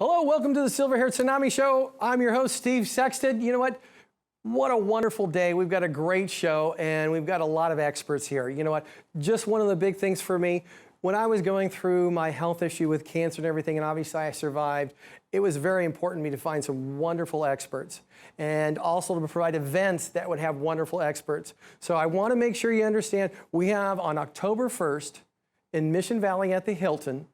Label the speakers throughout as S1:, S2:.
S1: Hello, welcome to the Silver-Haired Tsunami Show. I'm your host, Steve Sexton. You know what? What a wonderful day. We've got a great show, and we've got a lot of experts here. You know what? Just one of the big things for me, when I was going through my health issue with cancer and everything, and obviously I survived, it was very important to me to find some wonderful experts and also to provide events that would have wonderful experts. So I want to make sure you understand, we have on October 1st in Mission Valley at the Hilton,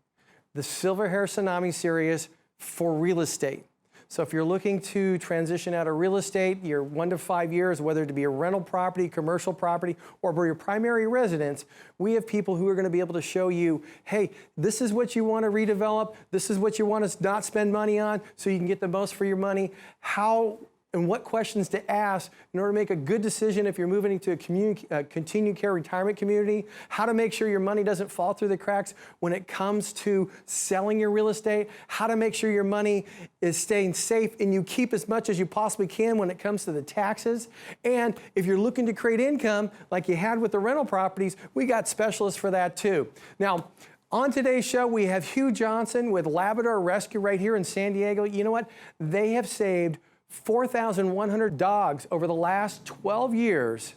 S1: the Silver-Haired Tsunami series for real estate. So if you're looking to transition out of real estate, you're 1 to 5 years, whether it be a rental property, commercial property, or for your primary residence, we have people who are going to be able to show you, hey, this is what you want to redevelop, this is what you want to not spend money on so you can get the most for your money, how and what questions to ask in order to make a good decision if you're moving into a continued care retirement community, how to make sure your money doesn't fall through the cracks when it comes to selling your real estate, how to make sure your money is staying safe and you keep as much as you possibly can when it comes to the taxes. And if you're looking to create income like you had with the rental properties, we got specialists for that too. Now, on today's show, we have Hugh Johnson with Labrador Rescue right here in San Diego. You know what? They have saved 4,100 dogs over the last 12 years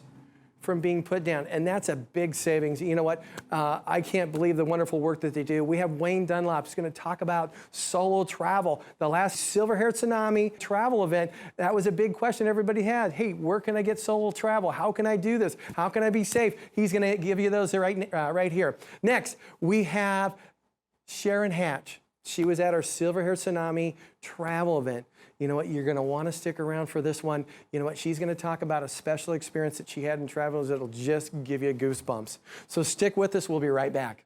S1: from being put down, and that's a big savings. You know what? I can't believe the wonderful work that they do. We have Wayne Dunlop who's going to talk about solo travel. The last Silver-Haired Tsunami travel event, that was a big question everybody had. Hey, where can I get solo travel? How can I do this? How can I be safe? He's going to give you those right here. Next, we have Sharon Haps. She was at our Silver-Haired Tsunami travel event. You know what? You're going to want to stick around for this one. You know what? She's going to talk about a special experience that she had in travel that'll just give you goosebumps. So stick with us. We'll be right back.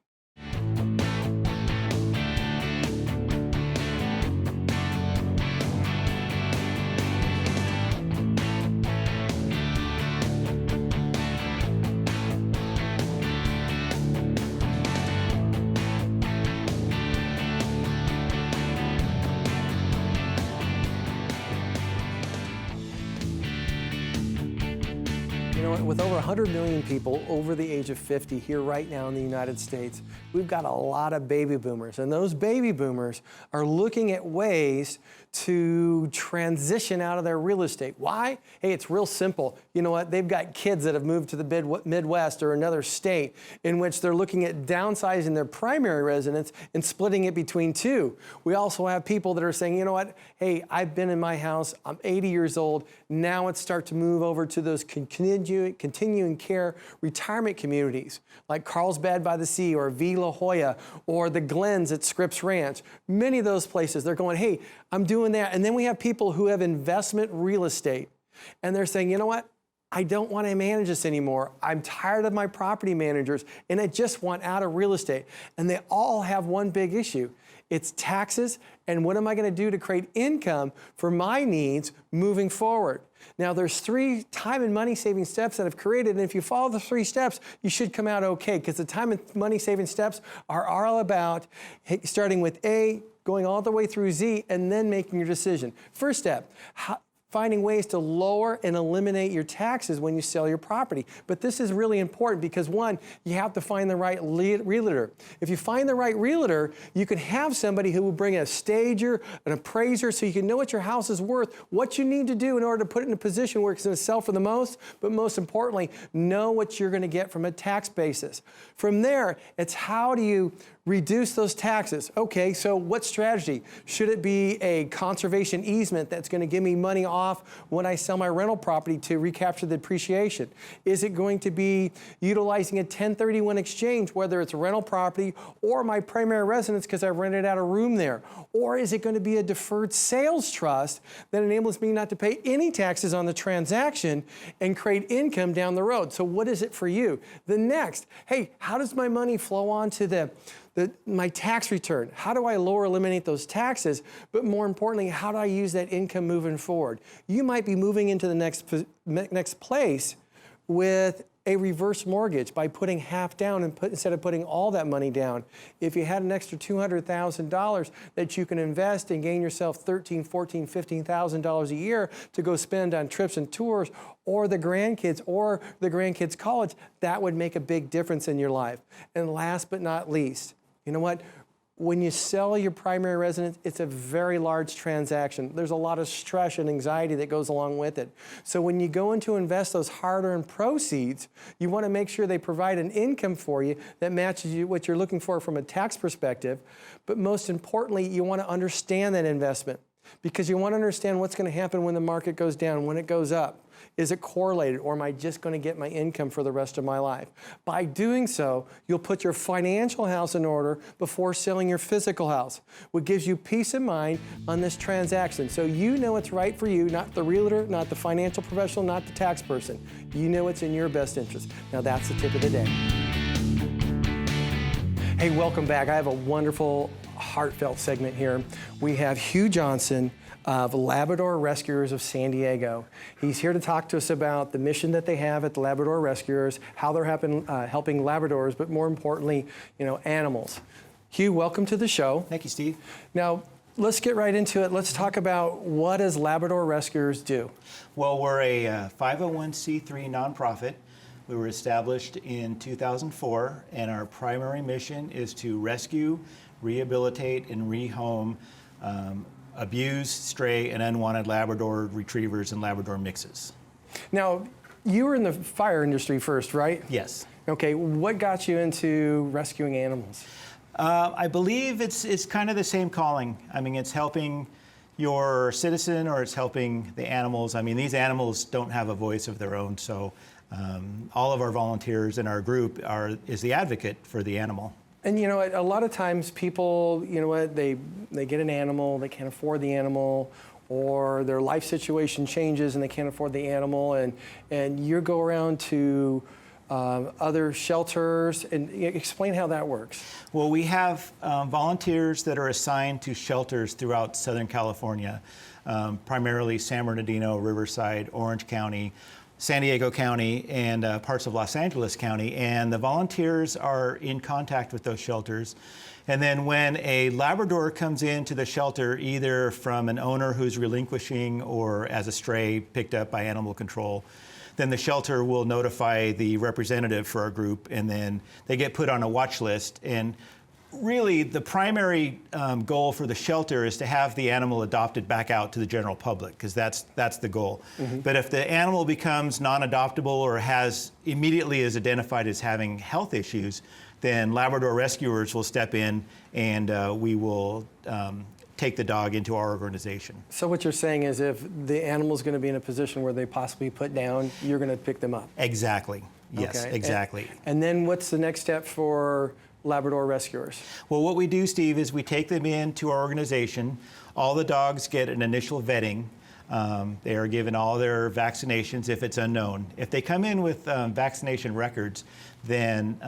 S1: With over 100 million people over the age of 50 here right now in the United States, we've got a lot of baby boomers. And those baby boomers are looking at ways to transition out of their real estate. Why? Hey, it's real simple. You know what? They've got kids that have moved to the Midwest or another state in which they're looking at downsizing their primary residence and splitting it between two. We also have people that are saying, you know what? Hey, I've been in my house. I'm 80 years old. Now it's start to move over to those continuing care retirement communities like Carlsbad by the Sea or V La Jolla or the Glens at Scripps Ranch. Many of those places, they're going, hey, I'm doing that. And then we have people who have investment real estate and they're saying, you know what? I don't want to manage this anymore. I'm tired of my property managers and I just want out of real estate. And they all have one big issue. It's taxes and what am I going to do to create income for my needs moving forward. Now there's 3 time and money saving steps that I've created, and if you follow the 3 steps, you should come out okay, because the time and money saving steps are all about starting with A, going all the way through Z, and then making your decision. First step, finding ways to lower and eliminate your taxes when you sell your property. But this is really important because one, you have to find the right realtor. If you find the right realtor, you can have somebody who will bring a stager, an appraiser, so you can know what your house is worth, what you need to do in order to put it in a position where it's going to sell for the most, but most importantly, know what you're going to get from a tax basis. From there, it's how do you reduce those taxes. Okay, so what strategy? Should it be a conservation easement that's going to give me money off when I sell my rental property to recapture the depreciation? Is it going to be utilizing a 1031 exchange, whether it's a rental property or my primary residence because I rented out a room there? Or is it going to be a deferred sales trust that enables me not to pay any taxes on the transaction and create income down the road? So what is it for you? The next, hey, how does my money flow on to my tax return? How do I eliminate those taxes? But more importantly, how do I use that income moving forward? You might be moving into the next place with a reverse mortgage by putting half down and instead of putting all that money down. If you had an extra $200,000 that you can invest and gain yourself $13,000, $14,000, $15,000 a year to go spend on trips and tours or the grandkids' college, that would make a big difference in your life. And last but not least, you know what? when you sell your primary residence, it's a very large transaction. There's a lot of stress and anxiety that goes along with it. So when you go in to invest those hard-earned proceeds, you want to make sure they provide an income for you that matches what you're looking for from a tax perspective. But most importantly, you want to understand that investment, because you want to understand what's going to happen when the market goes down, when it goes up. Is it correlated, or am I just going to get my income for the rest of my life? By doing so, you'll put your financial house in order before selling your physical house, what gives you peace of mind on this transaction. So you know what's right for you, not the realtor, not the financial professional, not the tax person. You know what's in your best interest. Now that's the tip of the day. Hey, welcome back. I have a wonderful, heartfelt segment here. We have Hugh Johnson of Labrador Rescuers of San Diego. He's here to talk to us about the mission that they have at the Labrador Rescuers, how they're helping Labradors, but more importantly, animals. Hugh, welcome to the show.
S2: Thank you, Steve.
S1: Now, let's get right into it. Let's talk about, what does Labrador Rescuers do?
S2: Well, we're a 501c3 nonprofit. We were established in 2004, and our primary mission is to rescue, rehabilitate, and rehome abused, stray, and unwanted Labrador retrievers and Labrador mixes.
S1: Now, you were in the fire industry first, right?
S2: Yes.
S1: Okay, what got you into rescuing animals?
S2: I believe it's kind of the same calling. I mean, it's helping your citizen, or it's helping the animals. I mean, these animals don't have a voice of their own, so all of our volunteers in our group is the advocate for the animal.
S1: And a lot of times people, they get an animal, they can't afford the animal, or their life situation changes and they can't afford the animal, and you go around to other shelters, and explain how that works.
S2: Well, we have volunteers that are assigned to shelters throughout Southern California, primarily San Bernardino, Riverside, Orange County, San Diego County, and parts of Los Angeles County, and the volunteers are in contact with those shelters. And then when a Labrador comes into the shelter, either from an owner who's relinquishing or as a stray picked up by animal control, then the shelter will notify the representative for our group, and then they get put on a watch list. And really, the primary goal for the shelter is to have the animal adopted back out to the general public, because that's the goal. Mm-hmm. But if the animal becomes non-adoptable or immediately is identified as having health issues, then Labrador Rescuers will step in, and we will take the dog into our organization.
S1: So what you're saying is, if the animal's going to be in a position where they possibly put down, you're going to pick them up?
S2: Exactly. Yes, okay. Exactly.
S1: And then what's the next step for Labrador Rescuers?
S2: Well, what we do, Steve, is we take them into our organization. All the dogs get an initial vetting. They are given all their vaccinations if it's unknown. If they come in with vaccination records, then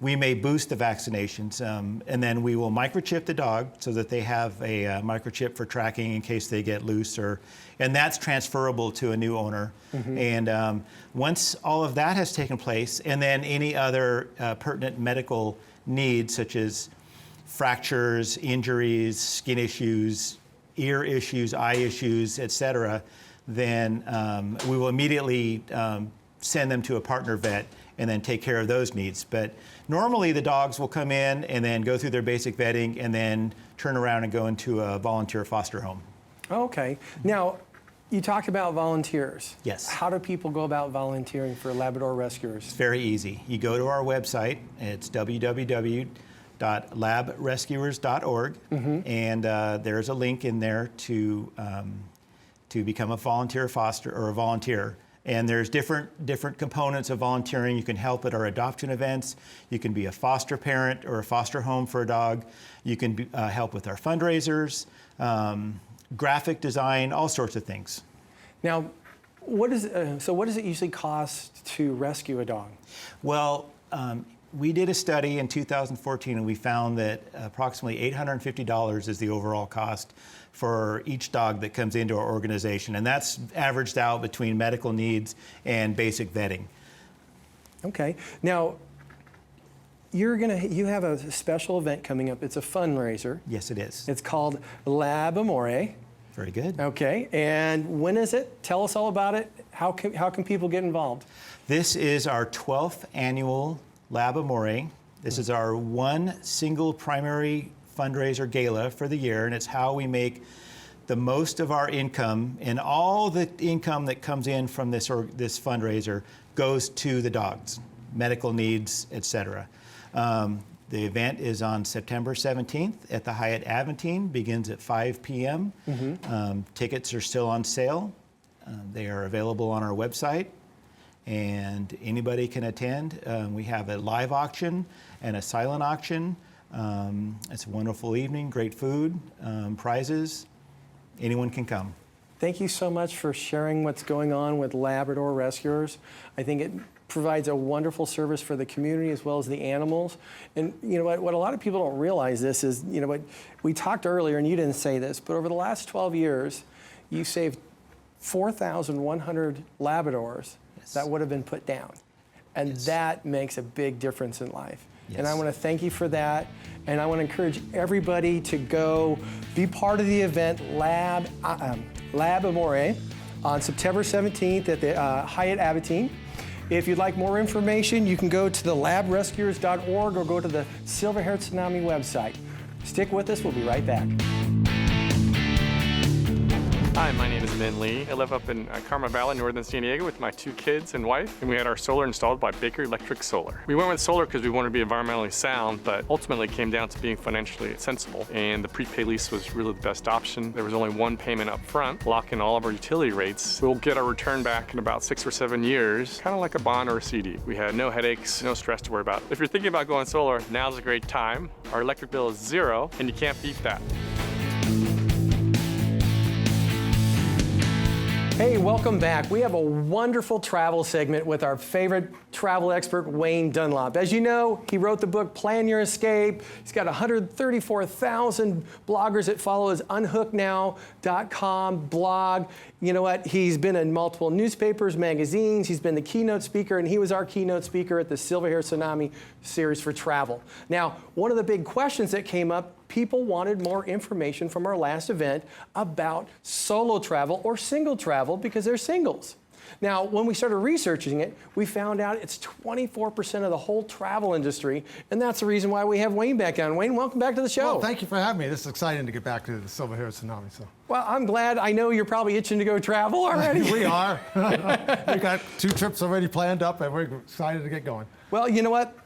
S2: we may boost the vaccinations, and then we will microchip the dog so that they have a microchip for tracking in case they get loose, and that's transferable to a new owner. Mm-hmm. And once all of that has taken place, and then any other pertinent medical needs, such as fractures, injuries, skin issues, ear issues, eye issues, etc., then we will immediately send them to a partner vet and then take care of those needs. But normally the dogs will come in and then go through their basic vetting and then turn around and go into a volunteer foster home. Okay.
S1: Now, you talked about volunteers.
S2: Yes.
S1: How do people go about volunteering for Labrador Rescuers?
S2: It's very easy. You go to our website. It's www.labrescuers.org, mm-hmm. and there's a link in there to become a volunteer foster or a volunteer. And there's different components of volunteering. You can help at our adoption events. You can be a foster parent or a foster home for a dog. You can help with our fundraisers, graphic design, all sorts of things.
S1: Now, what does it usually cost to rescue a dog?
S2: Well, we did a study in 2014, and we found that approximately $850 is the overall cost for each dog that comes into our organization, and that's averaged out between medical needs and basic vetting.
S1: Okay. Now, you have a special event coming up. It's a fundraiser.
S2: Yes, it is.
S1: It's called Lab Amore.
S2: Very good.
S1: Okay. And when is it? Tell us all about it. How can people get involved?
S2: This is our 12th annual Lab Amore. This is our one single primary fundraiser gala for the year, and it's how we make the most of our income, and all the income that comes in from this fundraiser goes to the dogs, medical needs, etc. The event is on September 17th at the Hyatt Aventine, begins at 5 p.m. Tickets are still on sale. They are available on our website, and anybody can attend. We have a live auction and a silent auction. It's a wonderful evening, great food, prizes. Anyone can come.
S1: Thank you so much for sharing what's going on with Labrador Rescuers. I think it provides a wonderful service for the community as well as the animals. And you know what a lot of people don't realize this is, you know what, we talked earlier, and you didn't say this, but over the last 12 years, you saved 4,100 Labradors that would have been put down. And that makes a big difference in life. And I want to thank you for that. And I want to encourage everybody to go be part of the event, Lab Amore, on September 17th at the Hyatt Aventine. If you'd like more information, you can go to the labrescuers.org or go to the Silver-Haired Tsunami website. Stick with us, we'll be right back.
S3: Hi, my name is Min Lee. I live up in Carmel Valley, northern San Diego with my 2 kids and wife, and we had our solar installed by Baker Electric Solar. We went with solar because we wanted to be environmentally sound, but ultimately it came down to being financially sensible, and the prepaid lease was really the best option. There was only one payment up front, lock in all of our utility rates. We'll get our return back in about 6 or 7 years, kind of like a bond or a CD. We had no headaches, no stress to worry about. If you're thinking about going solar, now's a great time. Our electric bill is 0, and you can't beat that.
S1: Hey, welcome back. We have a wonderful travel segment with our favorite travel expert, Wayne Dunlop. As you know, he wrote the book, Plan Your Escape. He's got 134,000 bloggers that follow his unhookednow.com blog. You know what? He's been in multiple newspapers, magazines. He's been the keynote speaker, and he was our keynote speaker at the Silver-Haired Tsunami series for travel. Now, one of the big questions that came up, people wanted more information from our last event about solo travel or single travel because they're singles. Now, when we started researching it, we found out it's 24% of the whole travel industry, and that's the reason why we have Wayne back on. Wayne, welcome back to the show.
S4: Well, thank you for having me. This is exciting to get back to the Silver-Haired Tsunami. So.
S1: Well, I'm glad. I know you're probably itching to go travel already.
S4: We are. We've got 2 trips already planned up, and we're excited to get going.
S1: Well, you know what,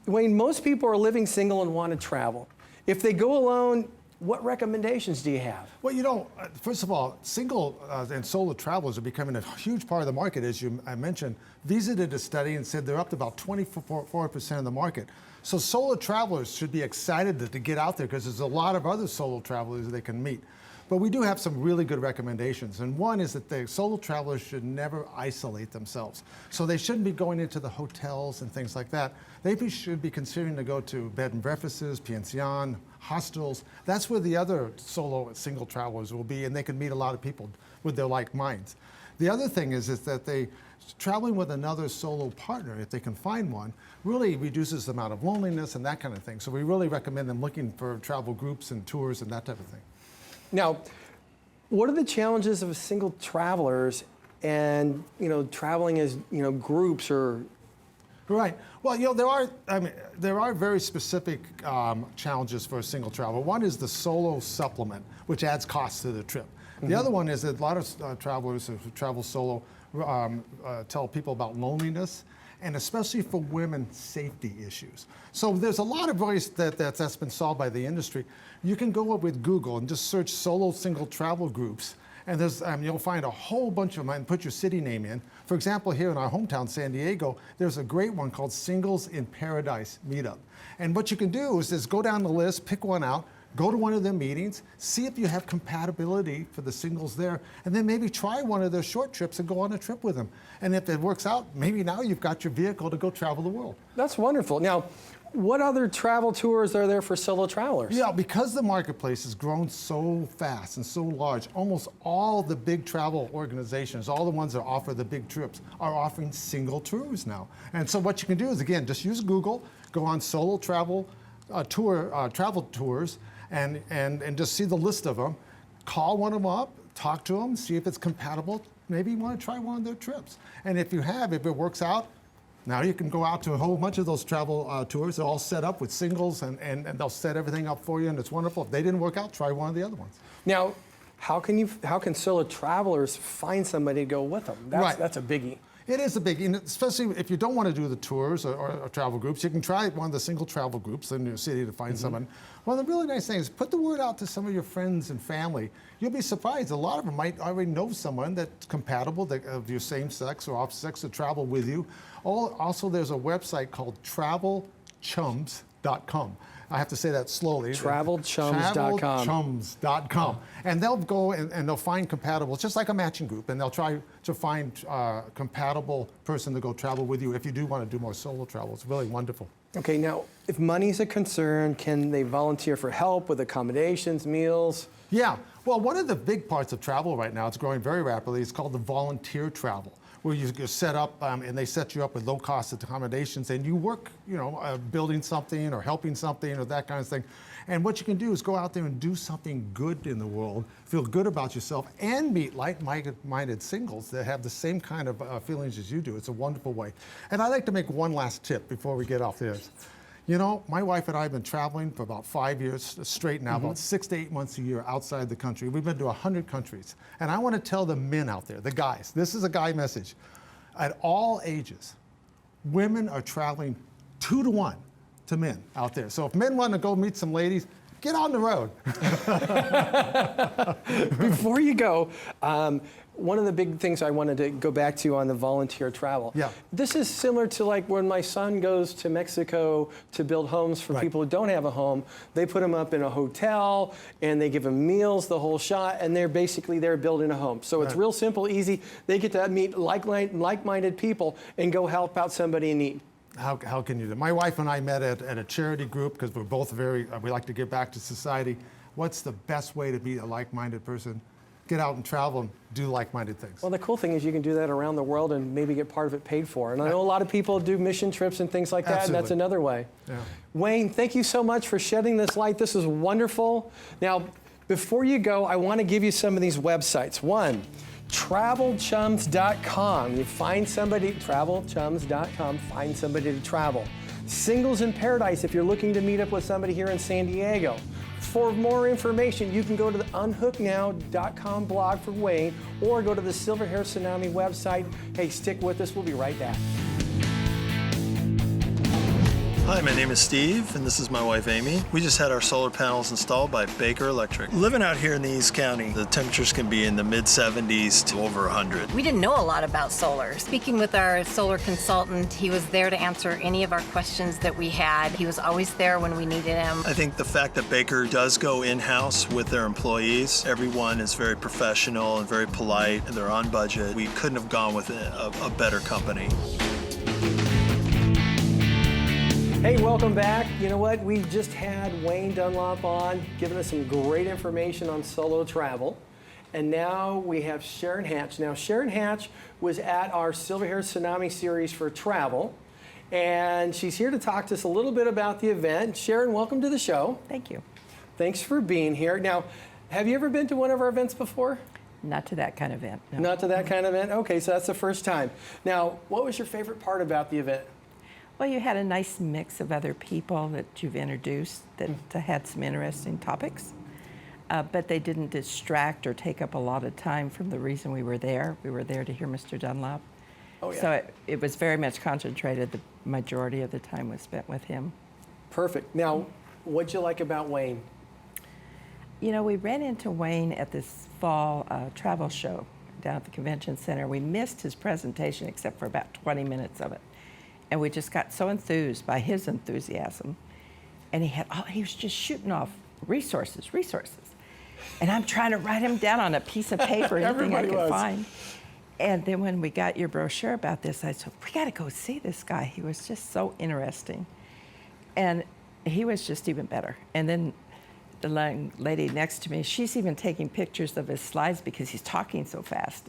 S1: Wayne, most people are living single and want to travel. If they go alone, what recommendations do you have? Well,
S4: you know, first of all, single and solo travelers are becoming a huge part of the market. As I mentioned, Visa did a study and said they're up to about 24% of the market. So solo travelers should be excited to get out there because there's a lot of other solo travelers they can meet. But we do have some really good recommendations. And one is that the solo travelers should never isolate themselves. So they shouldn't be going into the hotels and things like that. They should be considering to go to bed and breakfasts, pension, hostels. That's where the other solo and single travelers will be, and they can meet a lot of people with their like minds. The other thing is that traveling with another solo partner, if they can find one, really reduces the amount of loneliness and that kind of thing. So we really recommend them looking for travel groups and tours and that type of thing.
S1: Now, what are the challenges of single travelers and, traveling as, groups or?
S4: Right. Well, there are very specific challenges for a single traveler. One is the solo supplement, which adds costs to the trip. The other one is that a lot of travelers who travel solo tell people about loneliness, and especially for women, safety issues. So there's a lot of ways that's been solved by the industry. You can go up with Google and just search solo single travel groups, and you'll find a whole bunch of them and put your city name in. For example, here in our hometown, San Diego, there's a great one called Singles in Paradise Meetup. And what you can do is just go down the list, pick one out, go to one of their meetings, see if you have compatibility for the singles there, and then maybe try one of their short trips and go on a trip with them. And if it works out, maybe now you've got your vehicle to go travel the world.
S1: That's wonderful. Now, what other travel tours are there for solo travelers?
S4: Yeah, because the marketplace has grown so fast and so large, almost all the big travel organizations, all the ones that offer the big trips, are offering single tours now. And so what you can do is, again, just use Google, go on solo travel travel tours, and just see the list of them. Call one of them up, talk to them, see if it's compatible. Maybe you want to try one of their trips. And if it works out, Now you can go out to a whole bunch of those travel tours. They're all set up with singles, and they'll set everything up for you, and it's wonderful. If they didn't work out, try one of the other ones.
S1: Now, how can solo travelers find somebody to go with them? That's a biggie.
S4: It is a biggie, and especially if you don't want to do the tours or travel groups, you can try one of the single travel groups in your city to find someone. One of the really nice things is put the word out to some of your friends and family. You'll be surprised. A lot of them might already know someone that's compatible, of your same sex or opposite sex, to travel with you. Also, there's a website called travelchums.com. I have to say that slowly.
S1: Travelchums.com.
S4: Travelchums.com. And they'll go and they'll find compatible, just like a matching group, and they'll try to find a compatible person to go travel with you if you do want to do more solo travel. It's really wonderful.
S1: Okay, now, if money's a concern, can they volunteer for help with accommodations, meals?
S4: Yeah. Well, one of the big parts of travel right now, it's growing very rapidly, is called the volunteer travel, where you're set up and they set you up with low-cost accommodations, and you work, building something or helping something or that kind of thing. And what you can do is go out there and do something good in the world, feel good about yourself, and meet like-minded singles that have the same kind of feelings as you do. It's a wonderful way. And I'd like to make one last tip before we get off this. You know, my wife and I have been traveling for about 5 years straight now, about 6 to 8 months a year outside the country. We've been to 100 countries. And I want to tell the men out there, the guys, this is a guy message. At all ages, women are traveling 2 to 1 to men out there. So if men want to go meet some ladies, get on the road.
S1: Before you go, one of the big things I wanted to go back to on the volunteer travel.
S4: Yeah.
S1: This is similar to like when my son goes to Mexico to build homes for people who don't have a home. They put them up in a hotel and they give them meals, the whole shot, and they're basically there building a home. So it's real simple, easy. They get to meet like-minded people and go help out somebody in need.
S4: How can you do? My wife and I met at a charity group because we're both we like to give back to society. What's the best way to meet a like-minded person? Get out and travel and do like-minded things.
S1: Well, the cool thing is you can do that around the world and maybe get part of it paid for. And I know a lot of people do mission trips and things like that,
S4: Absolutely.
S1: and that's another way.
S4: Yeah.
S1: Wayne, thank you so much for shedding this light. This is wonderful. Now, before you go, I want to give you some of these websites. One, travelchums.com. You find somebody, travelchums.com, find somebody to travel. Singles in Paradise, if you're looking to meet up with somebody here in San Diego. For more information, you can go to the unhooknow.com blog for Wayne, or go to the Silver Hair Tsunami website. Hey, stick with us. We'll be right back.
S5: Hi, my name is Steve, and this is my wife Amy. We just had our solar panels installed by Baker Electric. Living out here in the East County, the temperatures can be in the mid-70s to over 100.
S6: We didn't know a lot about solar. Speaking with our solar consultant, he was there to answer any of our questions that we had. He was always there when we needed him.
S5: I think the fact that Baker does go in-house with their employees, everyone is very professional and very polite, and they're on budget. We couldn't have gone with a better company.
S1: Hey, welcome back. You know what? We just had Wayne Dunlop on, giving us some great information on solo travel. And now we have Sharon Haps. Now, Sharon Haps was at our Silver Hair Tsunami series for travel, and she's here to talk to us a little bit about the event. Sharon, welcome to the show.
S7: Thank you.
S1: Thanks for being here. Now, have you ever been to one of our events before?
S7: Not to that kind of event. No.
S1: Not to that kind of event? Okay, so that's the first time. Now, what was your favorite part about the event?
S7: Well, you had a nice mix of other people that you've introduced that had some interesting topics, but they didn't distract or take up a lot of time from the reason we were there. We were there to hear Mr. Dunlop.
S1: Oh, yeah.
S7: So it was very much concentrated. The majority of the time was spent with him.
S1: Perfect. Now, what'd you like about Wayne?
S7: You know, we ran into Wayne at this fall travel show down at the convention center. We missed his presentation except for about 20 minutes of it. And we just got so enthused by his enthusiasm. And he was just shooting off resources. And I'm trying to write him down on a piece of paper, anything I could find. And then when we got your brochure about this, I said, we got to go see this guy. He was just so interesting. And he was just even better. And then the lady next to me, she's even taking pictures of his slides because he's talking so fast.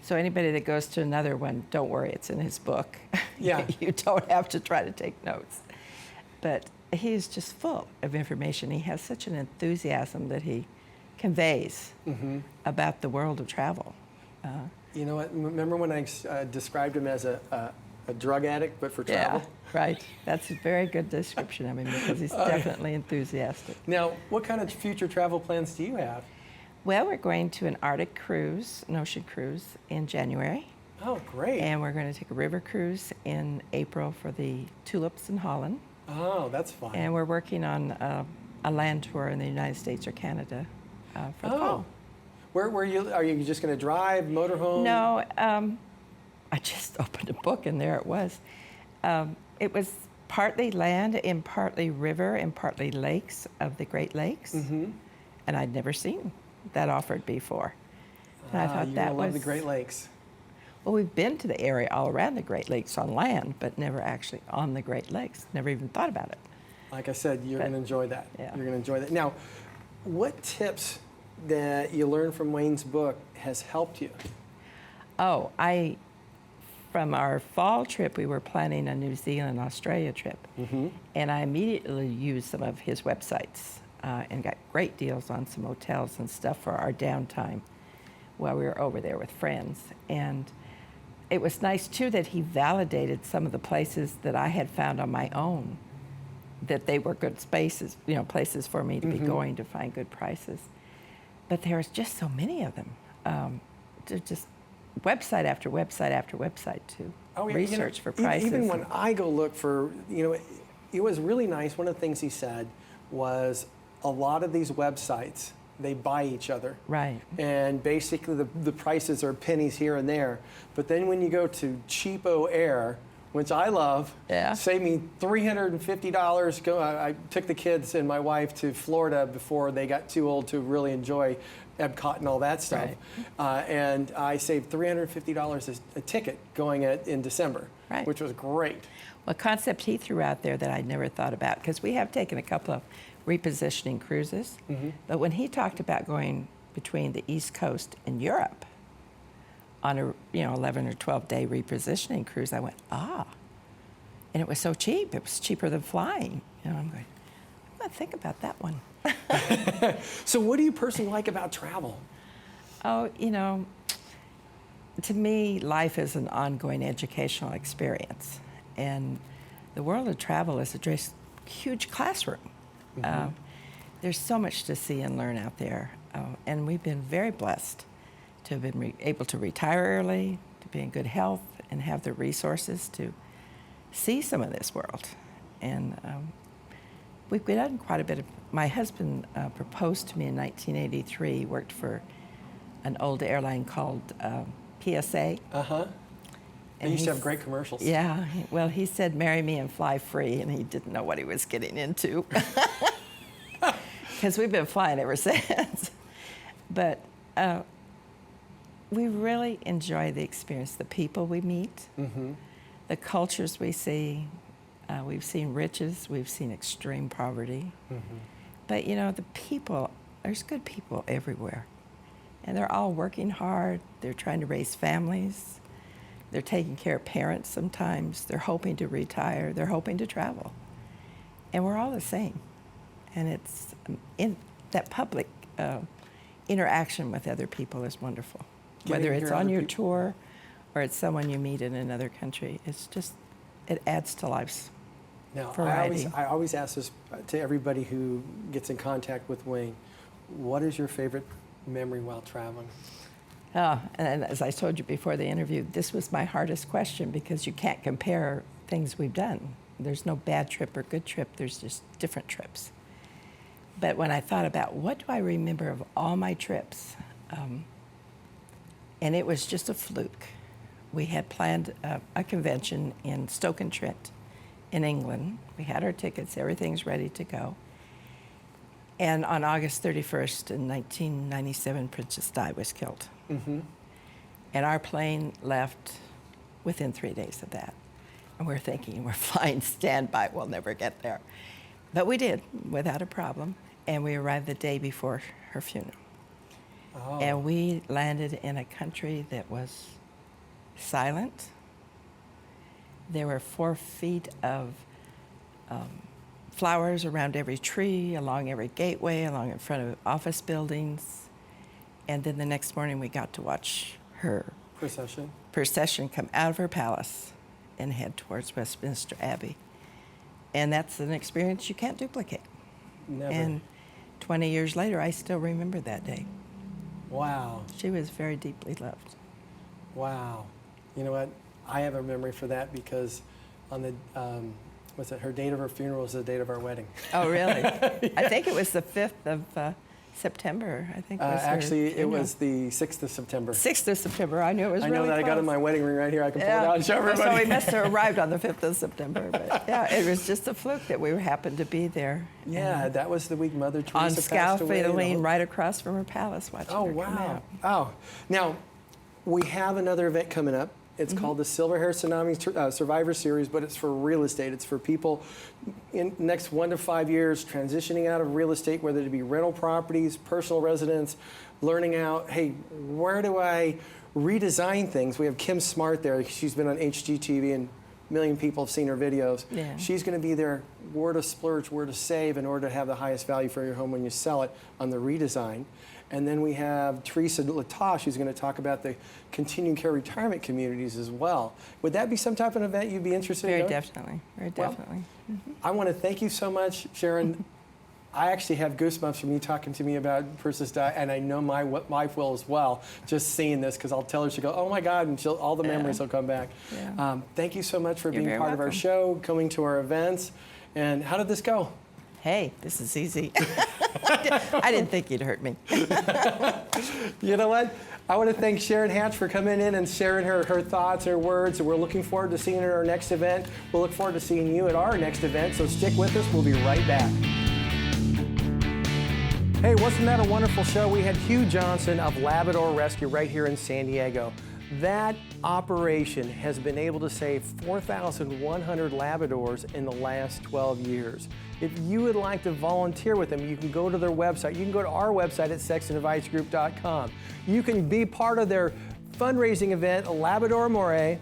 S7: So anybody that goes to another one, don't worry, it's in his book.
S1: Yeah.
S7: You don't have to try to take notes. But he is just full of information. He has such an enthusiasm that he conveys
S1: Mm-hmm.
S7: about the world of travel.
S1: You know what? Remember when I described him as a a drug addict, but for travel.
S7: Yeah, right. That's a very good description of him because he's definitely enthusiastic.
S1: Now, what kind of future travel plans do you have?
S7: Well, we're going to an Arctic cruise, an ocean cruise, in January.
S1: Oh, great.
S7: And we're going to take a river cruise in April for the tulips in Holland.
S1: Oh, that's fun.
S7: And we're working on a land tour in the United States or Canada for the fall.
S1: Where are you just going to drive, motorhome?
S7: No, I just opened a book and there it was. It was partly land and partly river and partly lakes of the Great Lakes. Mm-hmm. And I'd never seen that offered before. And I thought
S1: you
S7: that
S1: love
S7: was
S1: the Great Lakes.
S7: Well, we've been to the area all around the Great Lakes on land, but never actually on the Great Lakes. Never even thought about it.
S1: Like I said, you're going to enjoy that.
S7: Yeah.
S1: You're going to enjoy that. Now, what tips that you learned from Wayne's book has helped you?
S7: Oh, from our fall trip, we were planning a New Zealand, Australia trip. Mm-hmm. And I immediately used some of his websites and got great deals on some hotels and stuff for our downtime while we were over there with friends. And it was nice, too, that he validated some of the places that I had found on my own, that they were good spaces, places for me to be going to find good prices. But there's just so many of them. They're just website after website after website to research for prices.
S1: Even when I go look for, it was really nice. One of the things he said was a lot of these websites, they buy each other.
S7: Right.
S1: And basically the prices are pennies here and there. But then when you go to Cheapo Air, which I love, saved me $350. I took the kids and my wife to Florida before they got too old to really enjoy Epcot and all that stuff. Right. And I saved $350 a ticket going in December, which was great.
S7: Well, a concept he threw out there that I'd never thought about, because we have taken a couple of repositioning cruises, but when he talked about going between the East Coast and Europe on a 11 or 12 day repositioning cruise, I went, and it was so cheap. It was cheaper than flying. I'm going, I'm going to think about that one.
S1: So what do you personally like about travel?
S7: Oh, to me, life is an ongoing educational experience. And the world of travel is a huge classroom. There's so much to see and learn out there. And we've been very blessed to have been able to retire early, to be in good health, and have the resources to see some of this world. And we've done quite a bit of. My husband proposed to me in 1983. He worked for an old airline called PSA.
S1: They used to have great commercials.
S7: Yeah. Well, he said, "Marry me and fly free," and he didn't know what he was getting into. Because we've been flying ever since. But we really enjoy the experience, the people we meet, the cultures we see. We've seen riches, we've seen extreme poverty. But the people, there's good people everywhere. And they're all working hard, they're trying to raise families, they're taking care of parents sometimes, they're hoping to retire, they're hoping to travel. And we're all the same. And it's in that public interaction with other people is wonderful. Whether it's on your tour or it's someone you meet in another country, it adds to life's variety.
S1: I always ask this to everybody who gets in contact with Wayne. What is your favorite memory while traveling?
S7: And as I told you before the interview, this was my hardest question because you can't compare things we've done. There's no bad trip or good trip, there's just different trips. But when I thought about what do I remember of all my trips, and it was just a fluke. We had planned a convention in Stoke-on-Trent in England. We had our tickets, everything's ready to go. And on August 31st in 1997, Princess Di was killed. And our plane left within 3 days of that. And we're thinking, we're flying standby, we'll never get there. But we did, without a problem. And we arrived the day before her funeral. And we landed in a country that was silent. There were 4 feet of flowers around every tree, along every gateway, along in front of office buildings. And then the next morning we got to watch her procession come out of her palace and head towards Westminster Abbey. And that's an experience you can't duplicate.
S1: Never.
S7: And 20 years later, I still remember that day.
S1: Wow.
S7: She was very deeply loved.
S1: Wow. You know what? I have a memory for that because on the, her date of her funeral was the date of our wedding.
S7: Oh, really? Yeah. I think it was the 5th of September, I think. Was
S1: Actually,
S7: her
S1: it was the 6th of September.
S7: 6th of September. I knew it was
S1: I
S7: really
S1: know that
S7: close.
S1: I got in my wedding ring right here. I can pull it out and show everybody.
S7: So we must have arrived on the 5th of September. But yeah, it was just a fluke that we happened to be there.
S1: Yeah, that was the week Mother Teresa
S7: On
S1: passed away.
S7: scaffolding right across from her palace watching
S1: Oh,
S7: her come
S1: wow.
S7: out.
S1: Oh, now, we have another event coming up. It's called the Silver-Hair Tsunami Survivor Series, but it's for real estate. It's for people in the next 1 to 5 years transitioning out of real estate, whether it be rental properties, personal residence, learning out, hey, where do I redesign things? We have Kim Smart there. She's been on HGTV and a million people have seen her videos.
S7: Yeah.
S1: She's going to be there, where to splurge, where to save in order to have the highest value for your home when you sell it on the redesign. And then we have Teresa Latosh, who's going to talk about the continuing care retirement communities as well. Would that be some type of event you'd be interested in?
S7: Very definitely. Very definitely.
S1: I want to thank you so much, Sharon. I actually have goosebumps from you talking to me about Princess Di, and I know my wife will as well, just seeing this, because I'll tell her, she'll go, oh my God, and all the memories will come back.
S7: Yeah.
S1: Thank you so much for
S7: You're
S1: being
S7: very
S1: part of our
S7: welcome.
S1: show, coming to our events. And how did this go?
S7: Hey, this is easy. I didn't think you'd hurt me.
S1: You know what? I want to thank Sharon Haps for coming in and sharing her thoughts, her words. And we're looking forward to seeing her at our next event. We'll look forward to seeing you at our next event. So stick with us. We'll be right back. Hey, wasn't that a wonderful show? We had Hugh Johnson of Labrador Rescue right here in San Diego. That operation has been able to save 4,100 Labradors in the last 12 years. If you would like to volunteer with them, you can go to their website. You can go to our website at sextonadvicegroup.com. You can be part of their fundraising event, Labrador Moray,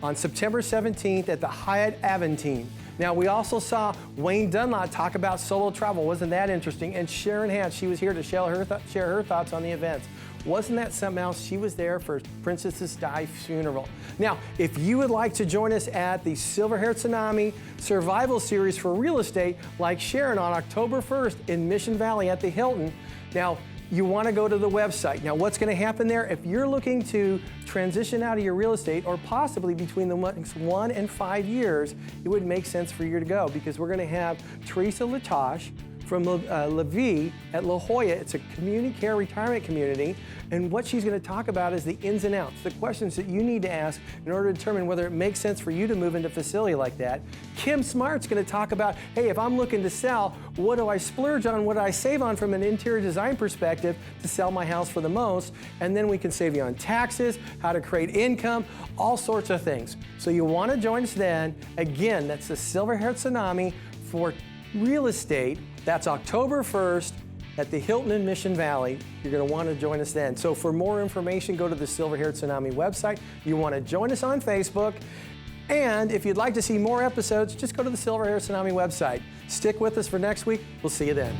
S1: on September 17th at the Hyatt Aventine. Now, we also saw Wayne Dunlop talk about solo travel. Wasn't that interesting? And Sharon Haps, she was here to share her thoughts on the events. Wasn't that something else? She was there for Princess Di's funeral. Now, if you would like to join us at the Silver-Hair Tsunami Survival Series for real estate, like Sharon on October 1st in Mission Valley at the Hilton, now, you want to go to the website. Now, what's going to happen there? If you're looking to transition out of your real estate, or possibly between the next 1 and 5 years, it would make sense for you to go, because we're going to have Teresa Latosh from LaVie at La Jolla. It's a community care retirement community, and what she's going to talk about is the ins and outs, the questions that you need to ask in order to determine whether it makes sense for you to move into a facility like that. Kim Smart's going to talk about, hey, if I'm looking to sell, what do I splurge on, what do I save on from an interior design perspective to sell my house for the most, and then we can save you on taxes, how to create income, all sorts of things. So you want to join us then. Again, that's the Silver-Hair Tsunami for real estate. That's October 1st at the Hilton in Mission Valley. You're going to want to join us then. So for more information, go to the Silver-Hair Tsunami website. You want to join us on Facebook. And if you'd like to see more episodes, just go to the Silver-Hair Tsunami website. Stick with us for next week. We'll see you then.